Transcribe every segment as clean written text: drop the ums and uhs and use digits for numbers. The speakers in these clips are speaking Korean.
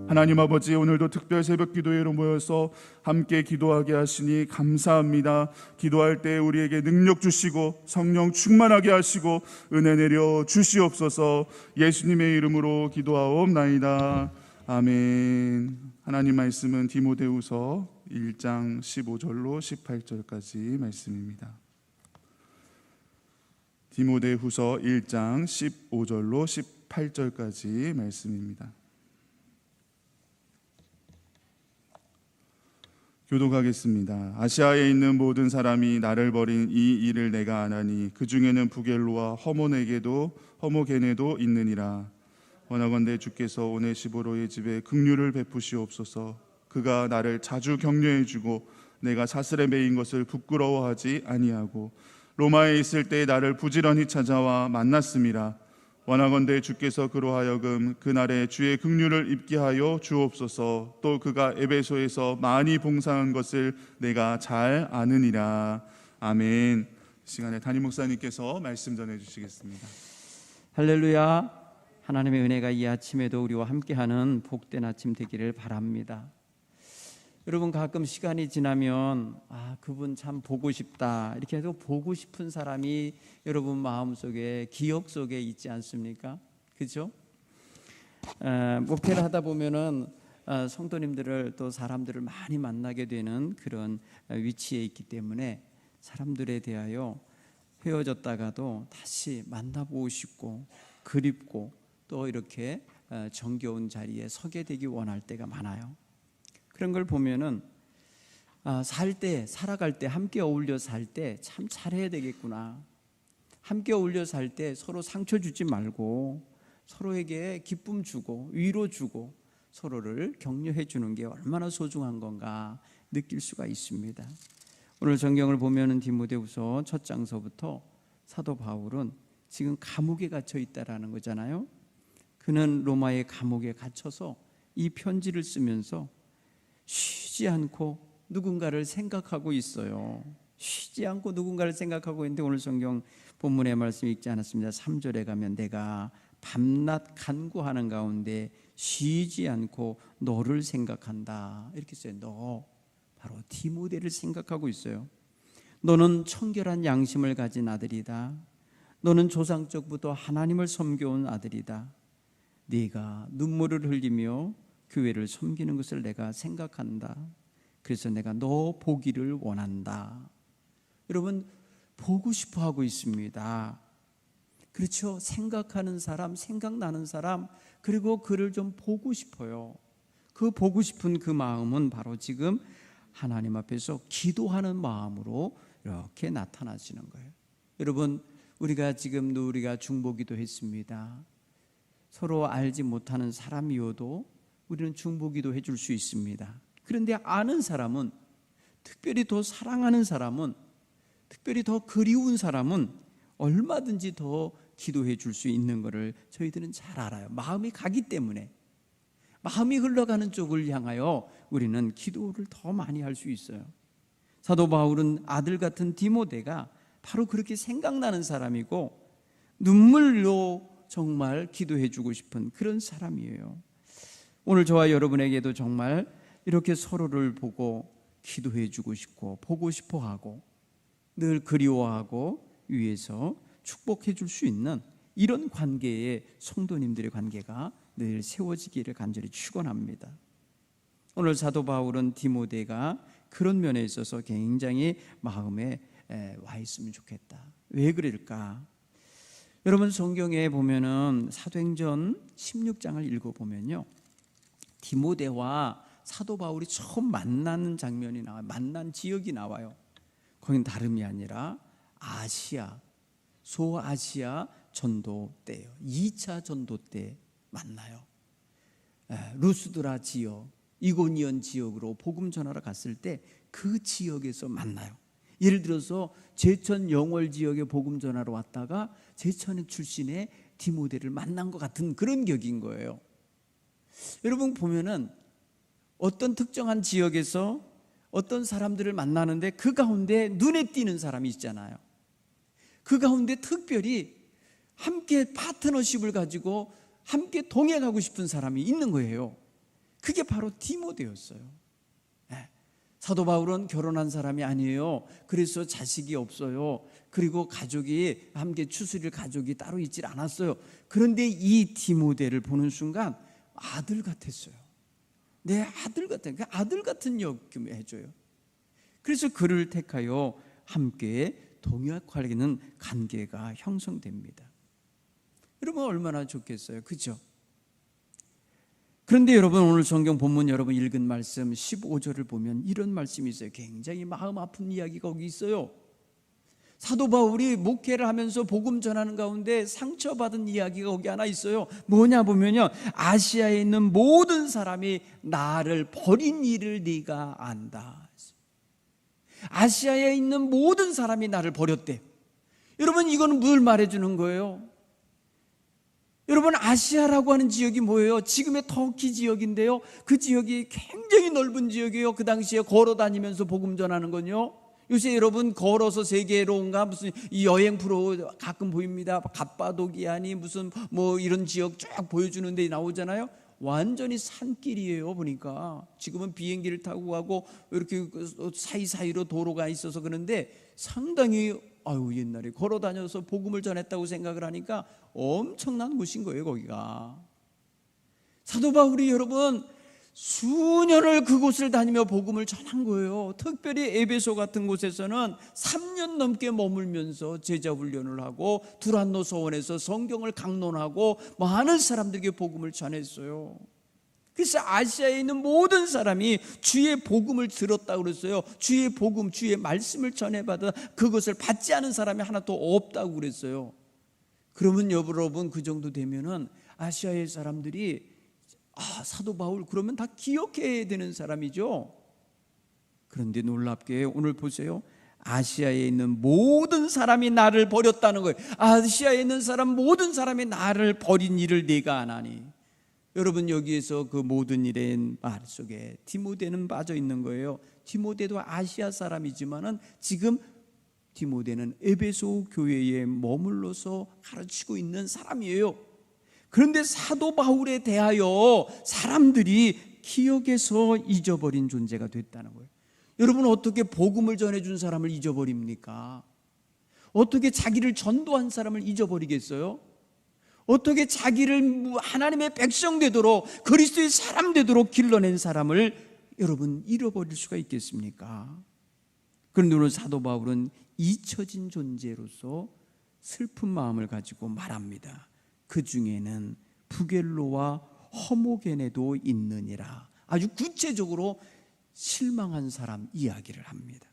하나님 아버지, 오늘도 특별 새벽 기도회로 모여서 함께 기도하게 하시니 감사합니다. 기도할 때 우리에게 능력 주시고 성령 충만하게 하시고 은혜 내려 주시옵소서. 예수님의 이름으로 기도하옵나이다. 아멘. 하나님 말씀은 디모데후서 1장 15절로 18절까지 말씀입니다. 디모데후서 1장 15절로 18절까지 말씀입니다. 교독하겠습니다. 아시아에 있는 모든 사람이 나를 버린 이 일을 내가 아나니 그 중에는 부겔로와 허모게네도 있느니라. 원하건대 주께서 오네시보로의 집에 긍휼을 베푸시옵소서. 그가 나를 자주 격려해주고 내가 사슬에 매인 것을 부끄러워하지 아니하고 로마에 있을 때 나를 부지런히 찾아와 만났음이라. 원하건대 주께서 그로 하여금 그날에 주의 긍휼을 입게 하여 주옵소서. 또 그가 에베소에서 많이 봉사한 것을 내가 잘 아느니라. 아멘. 시간에 담임 목사님께서 말씀 전해주시겠습니다. 할렐루야. 하나님의 은혜가 이 아침에도 우리와 함께하는 복된 아침 되기를 바랍니다. 여러분, 가끔 시간이 지나면 그분 참 보고 싶다 이렇게 해서 보고 싶은 사람이 여러분 마음속에, 기억 속에 있지 않습니까? 그렇죠? 목회를 하다 보면은 성도님들을, 또 사람들을 많이 만나게 되는 그런 위치에 있기 때문에 사람들에 대하여 헤어졌다가도 다시 만나보고 싶고 그립고 또 이렇게 정겨운 자리에 서게 되기 원할 때가 많아요. 그런 걸 보면은 살아갈 때 함께 어울려 살 때 참 잘해야 되겠구나. 함께 어울려 살 때 서로 상처 주지 말고 서로에게 기쁨 주고 위로 주고 서로를 격려해 주는 게 얼마나 소중한 건가 느낄 수가 있습니다. 오늘 성경을 보면은 디모데후서 첫 장서부터 사도 바울은 지금 감옥에 갇혀 있다라는 거잖아요. 그는 로마의 감옥에 갇혀서 이 편지를 쓰면서 쉬지 않고 누군가를 생각하고 있어요. 쉬지 않고 누군가를 생각하고 있는데 오늘 성경 본문의 말씀 읽지 않았습니다. 3절에 가면 내가 밤낮 간구하는 가운데 쉬지 않고 너를 생각한다 이렇게 써요. 너, 바로 디모데를 생각하고 있어요. 너는 청결한 양심을 가진 아들이다. 너는 조상적부터 하나님을 섬겨온 아들이다. 네가 눈물을 흘리며 교회를 섬기는 것을 내가 생각한다. 그래서 내가 너 보기를 원한다. 여러분, 보고 싶어 하고 있습니다. 그렇죠? 생각하는 사람, 생각나는 사람, 그리고 그를 좀 보고 싶어요. 그 보고 싶은 그 마음은 바로 지금 하나님 앞에서 기도하는 마음으로 이렇게 나타나시는 거예요. 여러분, 우리가 중보기도 했습니다. 서로 알지 못하는 사람이어도 우리는 중보기도 해줄 수 있습니다. 그런데 아는 사람은, 특별히 더 사랑하는 사람은, 특별히 더 그리운 사람은 얼마든지 더 기도해 줄 수 있는 것을 저희들은 잘 알아요. 마음이 가기 때문에, 마음이 흘러가는 쪽을 향하여 우리는 기도를 더 많이 할 수 있어요. 사도 바울은 아들 같은 디모데가 바로 그렇게 생각나는 사람이고 눈물로 정말 기도해 주고 싶은 그런 사람이에요. 오늘 저와 여러분에게도 정말 이렇게 서로를 보고 기도해 주고 싶고 보고 싶어 하고 늘 그리워하고 위해서 축복해 줄 수 있는 이런 관계의 성도님들의 관계가 늘 세워지기를 간절히 축원합니다. 오늘 사도 바울은 디모데가 그런 면에 있어서 굉장히 마음에 와 있으면 좋겠다. 왜 그럴까? 여러분, 성경에 보면은 사도행전 16장을 읽어보면요, 디모데와 사도 바울이 처음 만나는 장면이 나와요. 만난 지역이 나와요. 거긴 다름이 아니라 아시아, 소아시아 전도 때예요. 2차 전도 때 만나요. 루스드라 지역, 이고니온 지역으로 복음 전하러 갔을 때 그 지역에서 만나요. 예를 들어서 제천 영월 지역에 복음 전하러 왔다가 제천 출신의 디모데를 만난 것 같은 그런 격인 거예요. 여러분 보면은 어떤 특정한 지역에서 어떤 사람들을 만나는데 그 가운데 눈에 띄는 사람이 있잖아요. 그 가운데 특별히 함께 파트너십을 가지고 함께 동행하고 싶은 사람이 있는 거예요. 그게 바로 디모데였어요. 사도 바울은 결혼한 사람이 아니에요. 그래서 자식이 없어요. 그리고 가족이 함께 추스릴 가족이 따로 있질 않았어요. 그런데 이 디모데를 보는 순간 아들 같았어요. 내 아들 같은, 그 아들 같은 역임을 해줘요. 그래서 그를 택하여 함께 동역하려는 관계가 형성됩니다. 여러분 얼마나 좋겠어요, 그죠? 그런데 여러분 오늘 성경 본문 여러분 읽은 말씀 15절을 보면 이런 말씀이 있어요. 굉장히 마음 아픈 이야기가 거기 있어요. 사도 바울이 목회를 하면서 복음 전하는 가운데 상처받은 이야기가 거기 하나 있어요. 뭐냐 보면요, 아시아에 있는 모든 사람이 나를 버린 일을 네가 안다. 아시아에 있는 모든 사람이 나를 버렸대. 여러분 이거는 뭘 말해주는 거예요? 여러분 아시아라고 하는 지역이 뭐예요? 지금의 터키 지역인데요, 그 지역이 굉장히 넓은 지역이에요. 그 당시에 걸어 다니면서 복음 전하는 건요, 요새 여러분 걸어서 세계로인가 무슨 이 여행 프로 가끔 보입니다. 갑바도기아니 무슨 뭐 이런 지역 쭉 보여주는 데 나오잖아요. 완전히 산길이에요. 보니까 지금은 비행기를 타고 가고 이렇게 사이사이로 도로가 있어서 그런데 상당히 옛날에 걸어 다녀서 복음을 전했다고 생각을 하니까 엄청난 곳인 거예요. 거기가 사도 바울이 여러분 수년을 그곳을 다니며 복음을 전한 거예요. 특별히 에베소 같은 곳에서는 3년 넘게 머물면서 제자 훈련을 하고 두란노 서원에서 성경을 강론하고 많은 사람들에게 복음을 전했어요. 그래서 아시아에 있는 모든 사람이 주의 복음을 들었다고 그랬어요. 주의 복음, 주의 말씀을 전해받아 그것을 받지 않은 사람이 하나도 없다고 그랬어요. 그러면 여러분 그 정도 되면은 아시아의 사람들이 사도 바울 그러면 다 기억해야 되는 사람이죠. 그런데 놀랍게 오늘 보세요. 아시아에 있는 모든 사람이 나를 버렸다는 거예요. 아시아에 있는 사람 모든 사람이 나를 버린 일을 네가 안 하니. 여러분 여기에서 그 모든 일의 말 속에 디모데는 빠져 있는 거예요. 디모데도 아시아 사람이지만은 지금 디모데는 에베소 교회에 머물러서 가르치고 있는 사람이에요. 그런데 사도 바울에 대하여 사람들이 기억에서 잊어버린 존재가 됐다는 거예요. 여러분 어떻게 복음을 전해준 사람을 잊어버립니까? 어떻게 자기를 전도한 사람을 잊어버리겠어요? 어떻게 자기를 하나님의 백성 되도록 그리스도의 사람 되도록 길러낸 사람을 여러분 잃어버릴 수가 있겠습니까? 그런데 오늘 사도 바울은 잊혀진 존재로서 슬픈 마음을 가지고 말합니다. 그 중에는 부겔로와 허모게네도 있느니라. 아주 구체적으로 실망한 사람 이야기를 합니다.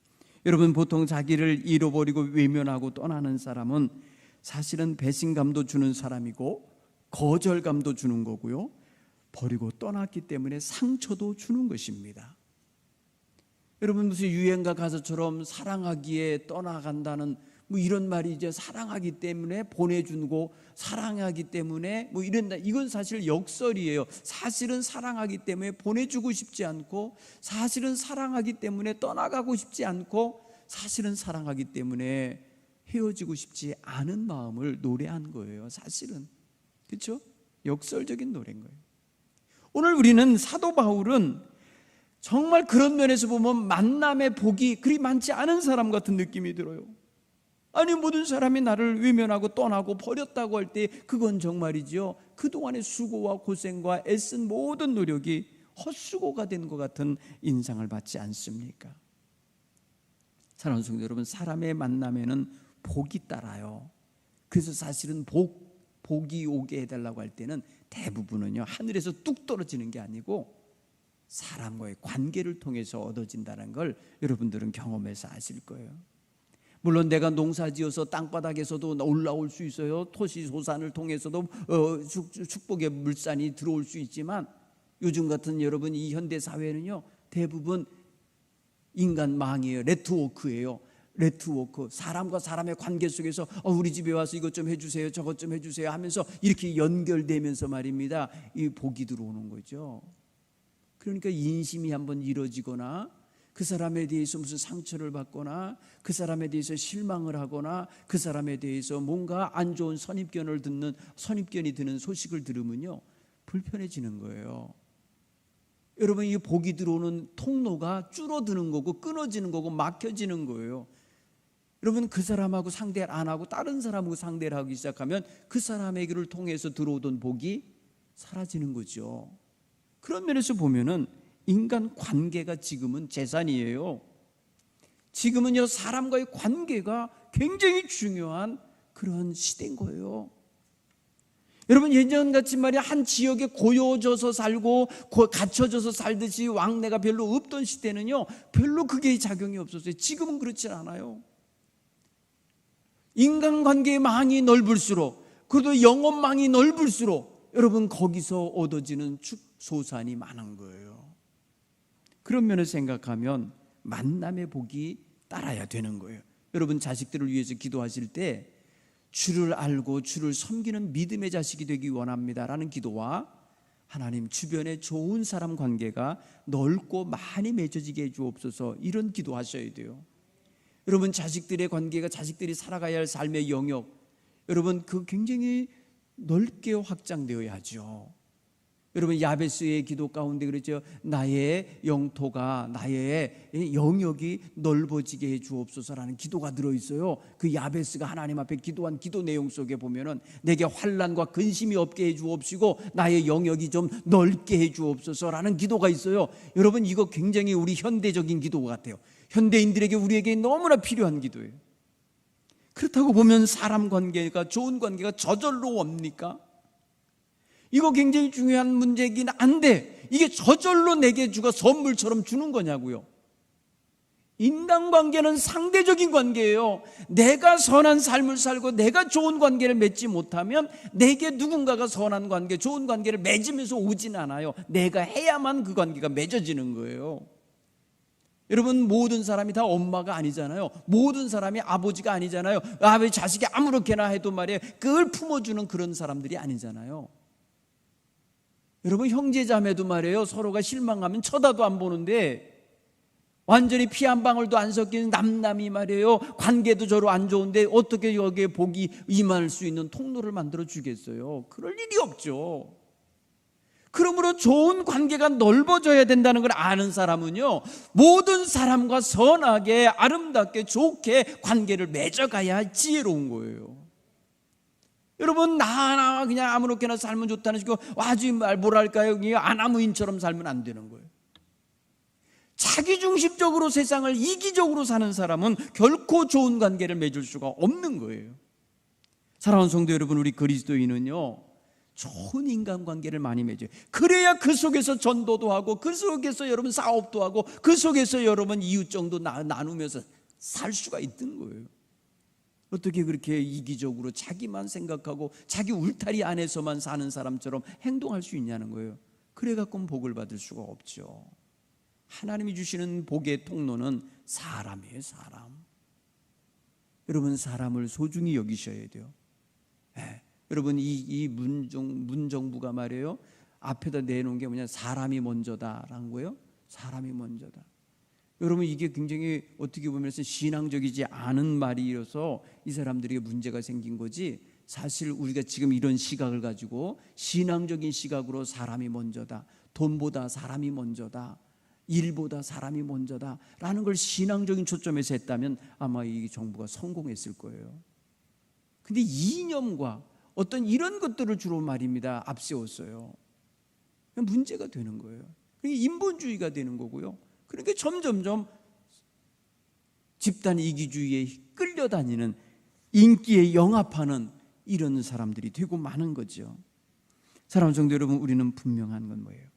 여러분 보통 자기를 잃어버리고 외면하고 떠나는 사람은 사실은 배신감도 주는 사람이고 거절감도 주는 거고요, 버리고 떠났기 때문에 상처도 주는 것입니다. 여러분 무슨 유행가 가사처럼 사랑하기에 떠나간다는 뭐 이런 말이 이제 사랑하기 때문에 보내주고 사랑하기 때문에 뭐 이런다, 이건 사실 역설이에요. 사실은 사랑하기 때문에 보내주고 싶지 않고, 사실은 사랑하기 때문에 떠나가고 싶지 않고, 사실은 사랑하기 때문에 헤어지고 싶지 않은 마음을 노래한 거예요. 사실은 그렇죠? 역설적인 노래인 거예요. 오늘 우리는 사도 바울은 정말 그런 면에서 보면 만남의 복이 그리 많지 않은 사람 같은 느낌이 들어요. 아니 모든 사람이 나를 외면하고 떠나고 버렸다고 할 때 그건 정말이죠, 그동안의 수고와 고생과 애쓴 모든 노력이 헛수고가 된 것 같은 인상을 받지 않습니까? 사랑하는 성도 여러분, 사람의 만남에는 복이 따라요. 그래서 사실은 복이 오게 해달라고 할 때는 대부분은요 하늘에서 뚝 떨어지는 게 아니고 사람과의 관계를 통해서 얻어진다는 걸 여러분들은 경험해서 아실 거예요. 물론 내가 농사지어서 땅바닥에서도 올라올 수 있어요. 토시소산을 통해서도 축복의 물산이 들어올 수 있지만 요즘 같은 여러분 이 현대 사회는요 대부분 인간망이에요. 네트워크예요. 네트워크, 사람과 사람의 관계 속에서 우리 집에 와서 이것 좀 해주세요, 저것 좀 해주세요 하면서 이렇게 연결되면서 말입니다, 이 복이 들어오는 거죠. 그러니까 인심이 한번 이루어지거나 그 사람에 대해서 무슨 상처를 받거나 그 사람에 대해서 실망을 하거나 그 사람에 대해서 뭔가 안 좋은 선입견이 드는 소식을 들으면요 불편해지는 거예요. 여러분, 이 복이 들어오는 통로가 줄어드는 거고 끊어지는 거고 막혀지는 거예요. 여러분, 그 사람하고 상대를 안 하고 다른 사람하고 상대를 하기 시작하면 그 사람에게를 통해서 들어오던 복이 사라지는 거죠. 그런 면에서 보면은 인간 관계가 지금은 재산이에요. 지금은요, 사람과의 관계가 굉장히 중요한 그런 시대인 거예요. 여러분, 예전같이 말이야 한 지역에 고요져서 살고 갇혀져서 살듯이 왕래가 별로 없던 시대는요, 별로 그게 작용이 없었어요. 지금은 그렇지 않아요. 인간관계의 망이 넓을수록, 그래도 영혼망이 넓을수록 여러분, 거기서 얻어지는 축소산이 많은 거예요. 그런 면을 생각하면 만남의 복이 따라야 되는 거예요. 여러분, 자식들을 위해서 기도하실 때 주를 알고 주를 섬기는 믿음의 자식이 되기 원합니다라는 기도와 하나님, 주변에 좋은 사람 관계가 넓고 많이 맺어지게 해 주옵소서, 이런 기도하셔야 돼요. 여러분, 자식들의 관계가, 자식들이 살아가야 할 삶의 영역, 여러분, 그 굉장히 넓게 확장되어야 하죠. 여러분, 야베스의 기도 가운데 그랬죠. 나의 영토가, 나의 영역이 넓어지게 해 주옵소서라는 기도가 들어있어요. 그 야베스가 하나님 앞에 기도한 기도 내용 속에 보면은 내게 환난과 근심이 없게 해 주옵시고 나의 영역이 좀 넓게 해 주옵소서라는 기도가 있어요. 여러분, 이거 굉장히 우리 현대적인 기도 같아요. 현대인들에게, 우리에게 너무나 필요한 기도예요. 그렇다고 보면 사람 관계가, 좋은 관계가 저절로 옵니까? 이거 굉장히 중요한 문제이긴 한데, 이게 저절로 내게 주가 선물처럼 주는 거냐고요. 인간관계는 상대적인 관계예요. 내가 선한 삶을 살고 내가 좋은 관계를 맺지 못하면 내게 누군가가 선한 관계, 좋은 관계를 맺으면서 오진 않아요. 내가 해야만 그 관계가 맺어지는 거예요. 여러분, 모든 사람이 다 엄마가 아니잖아요. 모든 사람이 아버지가 아니잖아요. 아버지 자식이 아무렇게나 해도 말이에요, 그걸 품어주는 그런 사람들이 아니잖아요. 여러분, 형제자매도 말이에요, 서로가 실망하면 쳐다도 안 보는데, 완전히 피 한 방울도 안 섞이는 남남이 말이에요, 관계도 저로 안 좋은데 어떻게 여기에 복이 임할 수 있는 통로를 만들어 주겠어요? 그럴 일이 없죠. 그러므로 좋은 관계가 넓어져야 된다는 걸 아는 사람은요, 모든 사람과 선하게, 아름답게, 좋게 관계를 맺어가야 지혜로운 거예요. 여러분, 나 그냥 아무렇게나 살면 좋다는 식으로 아주 뭐랄까요, 아나무인처럼 살면 안 되는 거예요. 자기중심적으로 세상을 이기적으로 사는 사람은 결코 좋은 관계를 맺을 수가 없는 거예요. 사랑하는 성도 여러분, 우리 그리스도인은요, 좋은 인간관계를 많이 맺어요. 그래야 그 속에서 전도도 하고, 그 속에서 여러분 사업도 하고, 그 속에서 여러분 이웃정도 나누면서 살 수가 있는 거예요. 어떻게 그렇게 이기적으로 자기만 생각하고 자기 울타리 안에서만 사는 사람처럼 행동할 수 있냐는 거예요. 그래 갖고는 복을 받을 수가 없죠. 하나님이 주시는 복의 통로는 사람이에요, 사람. 여러분, 사람을 소중히 여기셔야 돼요. 네. 여러분, 이 문정부가 말이에요, 앞에다 내놓은 게 뭐냐, 사람이 먼저다라는 거예요. 사람이 먼저다. 여러분, 이게 굉장히 어떻게 보면 신앙적이지 않은 말이어서 이 사람들에게 문제가 생긴 거지, 사실 우리가 지금 이런 시각을 가지고 신앙적인 시각으로 사람이 먼저다, 돈보다 사람이 먼저다, 일보다 사람이 먼저다 라는 걸 신앙적인 초점에서 했다면 아마 이 정부가 성공했을 거예요. 근데 이념과 어떤 이런 것들을 주로 말입니다, 앞세웠어요. 문제가 되는 거예요. 그게 인본주의가 되는 거고요. 그러니까 점점점 집단 이기주의에 끌려다니는, 인기에 영합하는 이런 사람들이 되고 마는 거죠. 사랑하는 성도 여러분, 우리는 분명한 건 뭐예요?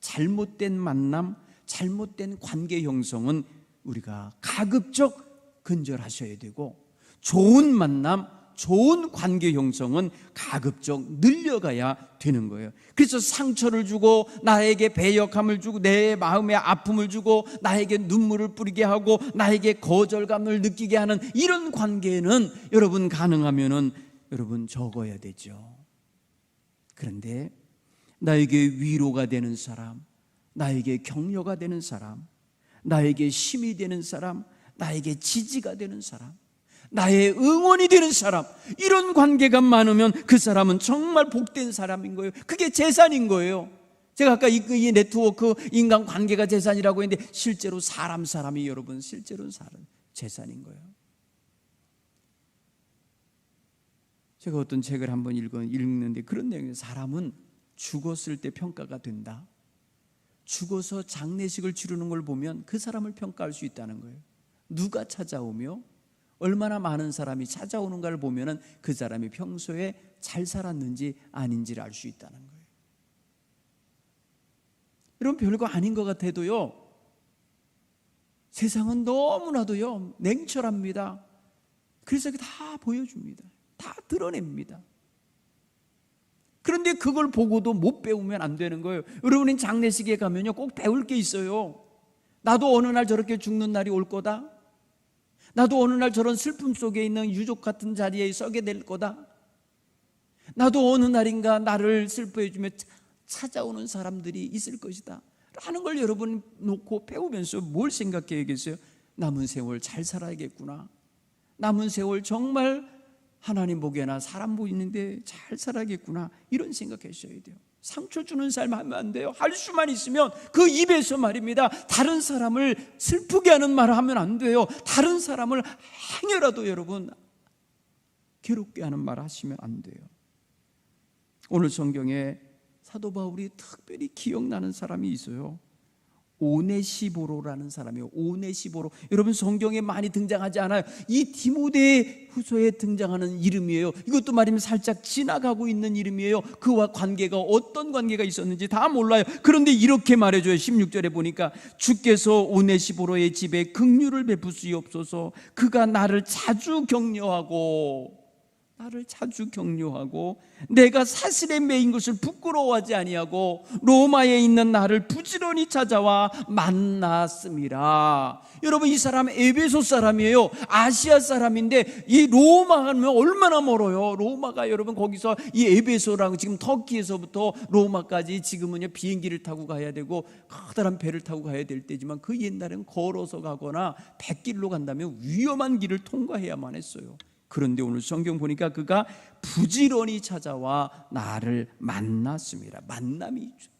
잘못된 만남, 잘못된 관계 형성은 우리가 가급적 근절하셔야 되고, 좋은 만남, 좋은 관계 형성은 가급적 늘려가야 되는 거예요. 그래서 상처를 주고 나에게 배역함을 주고 내 마음에 아픔을 주고 나에게 눈물을 뿌리게 하고 나에게 거절감을 느끼게 하는 이런 관계는 여러분, 가능하면은 여러분 적어야 되죠. 그런데 나에게 위로가 되는 사람, 나에게 격려가 되는 사람, 나에게 힘이 되는 사람, 나에게 지지가 되는 사람, 나의 응원이 되는 사람, 이런 관계가 많으면 그 사람은 정말 복된 사람인 거예요. 그게 재산인 거예요. 제가 아까 이 네트워크, 인간관계가 재산이라고 했는데 실제로 사람이 여러분 실제로는 재산인 거예요. 제가 어떤 책을 한번 읽는데 그런 내용이에요. 사람은 죽었을 때 평가가 된다. 죽어서 장례식을 치르는 걸 보면 그 사람을 평가할 수 있다는 거예요. 누가 찾아오며 얼마나 많은 사람이 찾아오는가를 보면 그 사람이 평소에 잘 살았는지 아닌지를 알 수 있다는 거예요. 여러분, 별거 아닌 것 같아도요, 세상은 너무나도요 냉철합니다. 그래서 다 보여줍니다. 다 드러냅니다. 그런데 그걸 보고도 못 배우면 안 되는 거예요. 여러분은 장례식에 가면요 꼭 배울 게 있어요. 나도 어느 날 저렇게 죽는 날이 올 거다. 나도 어느 날 저런 슬픔 속에 있는 유족 같은 자리에 서게 될 거다. 나도 어느 날인가 나를 슬퍼해 주며 찾아오는 사람들이 있을 것이다 라는 걸 여러분 놓고 배우면서 뭘 생각해야겠어요? 남은 세월 잘 살아야겠구나. 남은 세월 정말 하나님 보기에나 사람 보이는데 잘 살아야겠구나, 이런 생각하셔야 돼요. 상처 주는 삶 하면 안 돼요. 할 수만 있으면 그 입에서 말입니다, 다른 사람을 슬프게 하는 말을 하면 안 돼요. 다른 사람을 행여라도 여러분 괴롭게 하는 말을 하시면 안 돼요. 오늘 성경에 사도 바울이 특별히 기억나는 사람이 있어요. 오네시보로라는 사람이에요. 오네시보로. 여러분, 성경에 많이 등장하지 않아요. 이 디모데 후서에 등장하는 이름이에요. 이것도 말이면 살짝 지나가고 있는 이름이에요. 그와 관계가 어떤 관계가 있었는지 다 몰라요. 그런데 이렇게 말해줘요. 16절에 보니까 주께서 오네시보로의 집에 긍휼을 베푸시옵소서. 그가 나를 자주 격려하고 내가 사슬에 매인 것을 부끄러워하지 아니하고 로마에 있는 나를 부지런히 찾아와 만났음이라. 여러분, 이 사람 에베소 사람이에요. 아시아 사람인데 이 로마 하면 얼마나 멀어요. 로마가 여러분 거기서 이 에베소라고 지금 터키에서부터 로마까지 지금은요 비행기를 타고 가야 되고 커다란 배를 타고 가야 될 때지만 그 옛날에는 걸어서 가거나 백길로 간다면 위험한 길을 통과해야만 했어요. 그런데 오늘 성경 보니까 그가 부지런히 찾아와 나를 만났습니다. 만남이 있죠.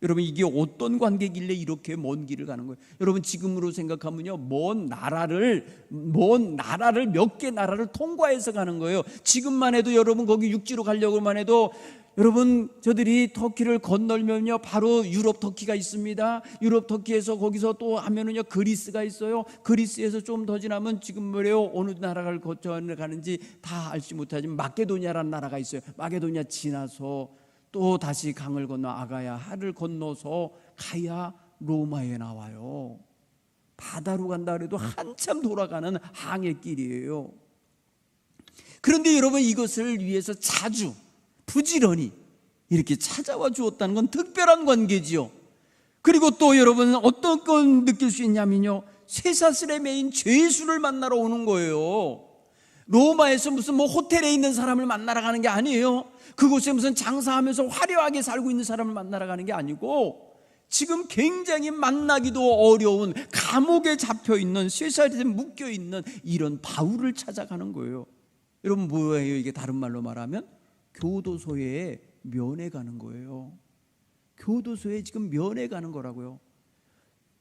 여러분, 이게 어떤 관계길래 이렇게 먼 길을 가는 거예요? 여러분, 지금으로 생각하면요 먼 나라를 몇 개 나라를 통과해서 가는 거예요. 지금만 해도 여러분 거기 육지로 가려고만 해도 여러분 저들이 터키를 건널면요 바로 유럽 터키가 있습니다. 유럽 터키에서 거기서 또 하면은요 그리스가 있어요. 그리스에서 좀 더 지나면 지금 뭐래요, 어느 나라를 거쳐 가는지 다 알지 못하지만 마케도니아라는 나라가 있어요. 마케도니아 지나서 또 다시 강을 건너 아가야 하를 건너서 가야 로마에 나와요. 바다로 간다 그래도 한참 돌아가는 항해길이에요. 그런데 여러분, 이것을 위해서 자주 부지런히 이렇게 찾아와 주었다는 건 특별한 관계지요. 그리고 또 여러분 어떤 건 느낄 수 있냐면요, 쇠사슬에 매인 죄수를 만나러 오는 거예요. 로마에서 무슨 호텔에 있는 사람을 만나러 가는 게 아니에요. 그곳에 무슨 장사하면서 화려하게 살고 있는 사람을 만나러 가는 게 아니고 지금 굉장히 만나기도 어려운 감옥에 잡혀있는, 쇠사슬에 묶여있는 이런 바울을 찾아가는 거예요. 여러분, 뭐예요 이게? 다른 말로 말하면 교도소에 면회 가는 거예요. 교도소에 지금 면회 가는 거라고요.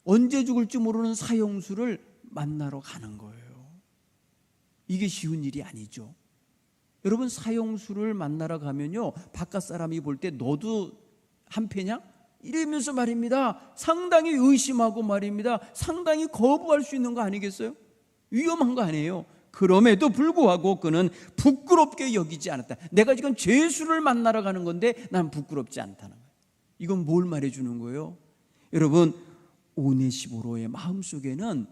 언제 죽을지 모르는 사형수를 만나러 가는 거예요. 이게 쉬운 일이 아니죠. 여러분, 사형수를 만나러 가면요 바깥 사람이 볼 때 너도 한패냐? 이러면서 말입니다 상당히 의심하고 말입니다 상당히 거부할 수 있는 거 아니겠어요? 위험한 거 아니에요? 그럼에도 불구하고 그는 부끄럽게 여기지 않았다. 내가 지금 죄수를 만나러 가는 건데 난 부끄럽지 않다는 거예요. 이건 뭘 말해주는 거예요? 여러분, 오네시보로의 마음속에는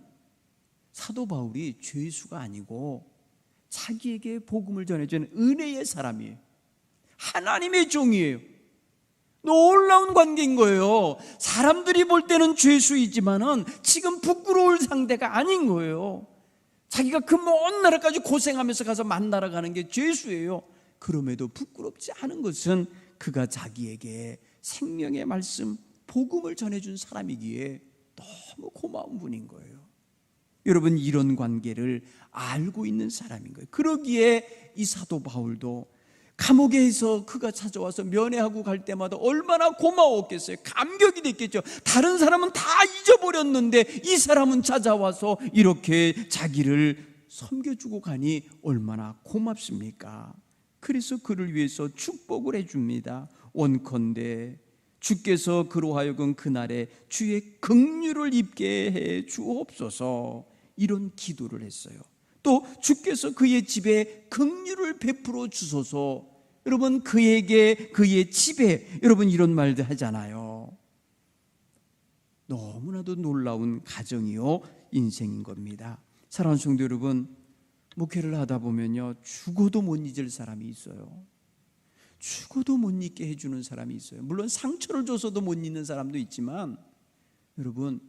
사도 바울이 죄수가 아니고 자기에게 복음을 전해주는 은혜의 사람이에요. 하나님의 종이에요. 놀라운 관계인 거예요. 사람들이 볼 때는 죄수이지만은 지금 부끄러울 상대가 아닌 거예요. 자기가 그 먼 나라까지 고생하면서 가서 만나러 가는 게 죄수예요. 그럼에도 부끄럽지 않은 것은 그가 자기에게 생명의 말씀, 복음을 전해준 사람이기에 너무 고마운 분인 거예요. 여러분, 이런 관계를 알고 있는 사람인 거예요. 그러기에 이 사도 바울도 감옥에서 그가 찾아와서 면회하고 갈 때마다 얼마나 고마웠겠어요. 감격이 됐겠죠. 다른 사람은 다 잊어버렸는데 이 사람은 찾아와서 이렇게 자기를 섬겨주고 가니 얼마나 고맙습니까? 그래서 그를 위해서 축복을 해줍니다. 원컨대 주께서 그로 하여금 그날에 주의 긍휼을 입게 해 주옵소서, 이런 기도를 했어요. 또 주께서 그의 집에 긍휼을 베풀어 주소서. 여러분, 그에게, 그의 집에, 여러분 이런 말도 하잖아요. 너무나도 놀라운 가정이요 인생인 겁니다. 사랑하는 성도 여러분, 목회를 하다 보면요, 죽어도 못 잊을 사람이 있어요. 죽어도 못 잊게 해주는 사람이 있어요. 물론 상처를 줘서도 못 잊는 사람도 있지만, 여러분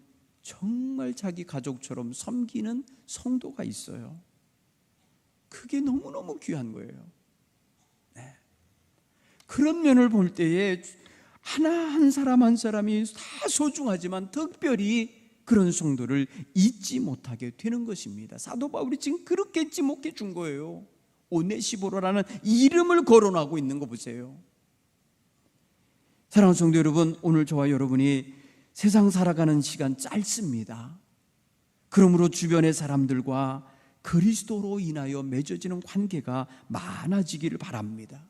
정말 자기 가족처럼 섬기는 성도가 있어요. 그게 너무너무 귀한 거예요. 네. 그런 면을 볼 때에 한 사람 한 사람이 다 소중하지만 특별히 그런 성도를 잊지 못하게 되는 것입니다. 사도 바울이 지금 그렇게 지목해 준 거예요. 오네시보로라는 이름을 거론하고 있는 거 보세요. 사랑하는 성도 여러분, 오늘 저와 여러분이 세상 살아가는 시간 짧습니다. 그러므로 주변의 사람들과 그리스도로 인하여 맺어지는 관계가 많아지기를 바랍니다.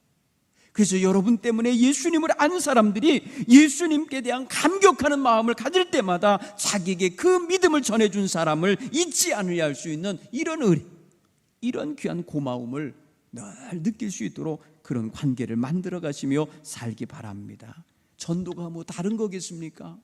그래서 여러분 때문에 예수님을 아는 사람들이 예수님께 대한 감격하는 마음을 가질 때마다 자기에게 그 믿음을 전해준 사람을 잊지 않으려 할 수 있는 이런 의리, 이런 귀한 고마움을 늘 느낄 수 있도록 그런 관계를 만들어 가시며 살기 바랍니다. 전도가 뭐 다른 거겠습니까?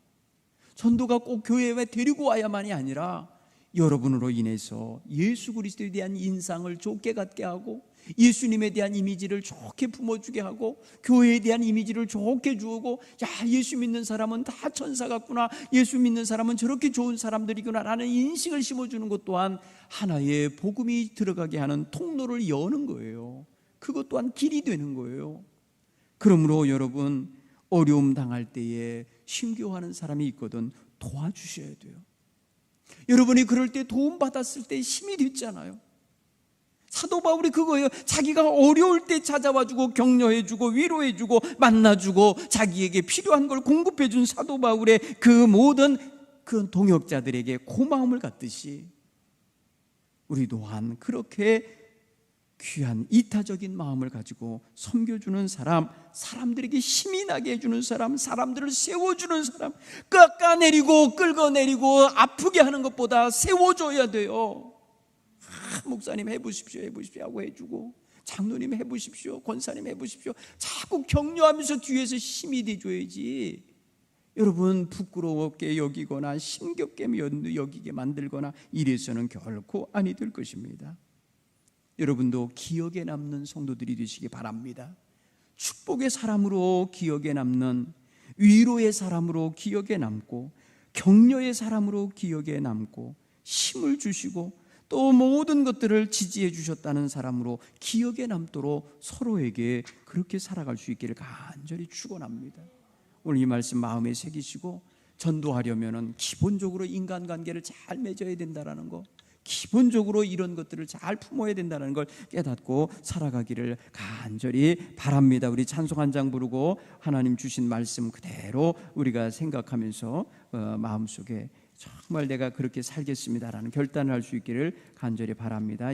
전도가 꼭 교회에 데리고 와야만이 아니라 여러분으로 인해서 예수 그리스도에 대한 인상을 좋게 갖게 하고, 예수님에 대한 이미지를 좋게 품어주게 하고, 교회에 대한 이미지를 좋게 주고, 야, 예수 믿는 사람은 다 천사 같구나, 예수 믿는 사람은 저렇게 좋은 사람들이구나 라는 인식을 심어주는 것 또한 하나의 복음이 들어가게 하는 통로를 여는 거예요. 그것 또한 길이 되는 거예요. 그러므로 여러분, 어려움 당할 때에 힘겨워하는 사람이 있거든 도와주셔야 돼요. 여러분이 그럴 때 도움받았을 때 힘이 됐잖아요. 사도 바울이 그거예요. 자기가 어려울 때 찾아와주고 격려해주고 위로해주고 만나주고 자기에게 필요한 걸 공급해준 사도 바울의 그 모든 그 동역자들에게 고마움을 갖듯이 우리 또한 그렇게 귀한 이타적인 마음을 가지고 섬겨주는 사람, 사람들에게 힘이 나게 해주는 사람, 사람들을 세워주는 사람, 깎아내리고 끌어내리고 아프게 하는 것보다 세워줘야 돼요. 목사님 해보십시오 하고 해주고, 장로님 해보십시오, 권사님 해보십시오, 자꾸 격려하면서 뒤에서 힘이 돼줘야지. 여러분 부끄럽게 여기거나 힘겹게 여기게 만들거나 이래서는 결코 아니 될 것입니다. 여러분도 기억에 남는 성도들이 되시기 바랍니다. 축복의 사람으로 기억에 남는, 위로의 사람으로 기억에 남고, 격려의 사람으로 기억에 남고, 힘을 주시고 또 모든 것들을 지지해 주셨다는 사람으로 기억에 남도록 서로에게 그렇게 살아갈 수 있기를 간절히 축원합니다. 오늘 이 말씀 마음에 새기시고, 전도하려면 기본적으로 인간관계를 잘 맺어야 된다는 거, 기본적으로 이런 것들을 잘 품어야 된다는 걸 깨닫고 살아가기를 간절히 바랍니다. 우리 찬송 한 장 부르고 하나님 주신 말씀 그대로 우리가 생각하면서 마음속에 정말 내가 그렇게 살겠습니다라는 결단을 할 수 있기를 간절히 바랍니다.